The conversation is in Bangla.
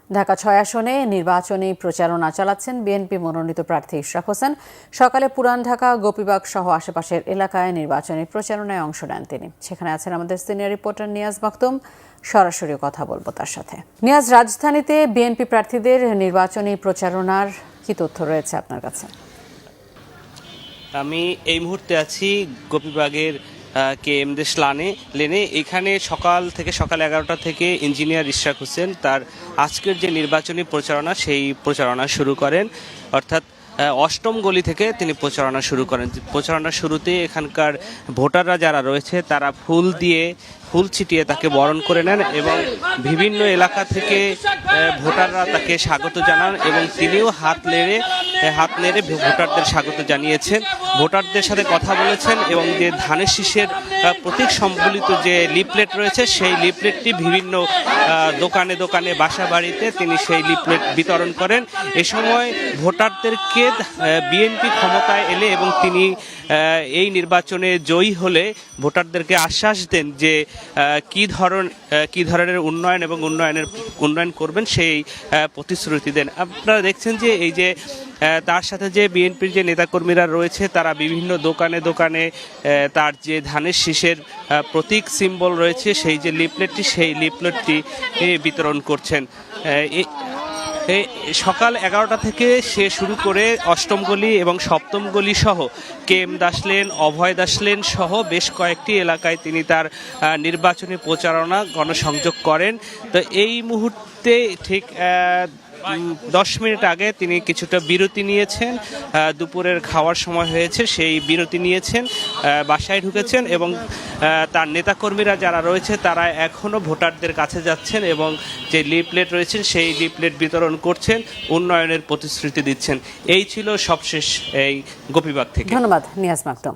ঢাকা ৬ আসনে নির্বাচনী প্রচারণা চালাচ্ছেন বিএনপি মনোনীত প্রার্থী ইশরাক হোসেন। সকালে পুরান ঢাকা, গোপীবাগ সহ আশেপাশের এলাকায় নির্বাচনী প্রচারণায় অংশ নেন তিনি। সেখানে আছেন আমাদের সিনিয়র রিপোর্টার নিয়াজ মাকতুম। সরাসরি কথা বলবো তার সাথে। নিয়াজ, রাজধানীতে বিএনপি প্রার্থীদের নির্বাচনী প্রচারণার কি তথ্য রয়েছে আপনার কাছে? আমি এই মুহূর্তে আছি গোপীবাগের KM দেশ লেনে। এখানে সকাল 11টা থেকে ইঞ্জিনিয়ার ইশরাক হোসেন তার আজকের যে নির্বাচনী প্রচারণা সেই প্রচারণা শুরু করেন, অর্থাৎ অষ্টম গলি থেকে তিনি প্রচারণা শুরু করেন। প্রচারণার শুরুতে এখানকার ভোটাররা যারা রয়েছে তারা ফুল ছিটিয়ে তাকে বরণ করে নেন এবং বিভিন্ন এলাকা থেকে ভোটাররা তাকে স্বাগত জানান এবং তিনিও হাত নেড়ে ভোটারদের স্বাগত জানিয়েছেন, ভোটারদের সাথে কথা বলেছেন এবং যে ধানের শীষের প্রতীক সম্বলিত যে লিফলেট রয়েছে সেই লিফলেটটি বিভিন্ন দোকানে দোকানে বাসা বাড়িতে তিনি সেই লিফলেট বিতরণ করেন। এ সময় ভোটারদেরকে বিএনপি ক্ষমতায় এলে এবং তিনি এই নির্বাচনে জয়ী হলে ভোটারদেরকে আশ্বাস দেন যে কি ধরনের উন্নয়ন করবেন সেই প্রতিশ্রুতি দেন। আপনারা দেখছেন যে এই যে তার সাথে যে বিএনপির যে নেতাকর্মীরা রয়েছে তারা বিভিন্ন দোকানে দোকানে তার যে ধানের শীষের প্রতীক সিম্বল রয়েছে সেই যে সেই লিফলেটটি বিতরণ করছেন। সকাল 11টা থেকে সে শুরু করে অষ্টম গলি এবং সপ্তম গলি সহ KM দাস লেন, অভয় দাস লেন সহ বেশ কয়েকটি এলাকায় তিনি তার নির্বাচনী প্রচারণা গণসংযোগ করেন। তো এই মুহূর্তে ঠিক 10 মিনিট আগে তিনি কিছুটা বিরতি নিয়েছেন, দুপুরের খাওয়ার সময় হয়েছে, সেই বিরতি নিয়েছেন, বাসায় ঢুকেছেন এবং তার নেতাকর্মীরা যারা রয়েছে তারা এখনও ভোটারদের কাছে যাচ্ছেন এবং যে লিফলেট রয়েছেন সেই লিফলেট বিতরণ করছেন, উন্নয়নের প্রতিশ্রুতি দিচ্ছেন। এই ছিল সবশেষ এই গোপীবাগ থেকে। ধন্যবাদ নিয়াজ মাকতুম।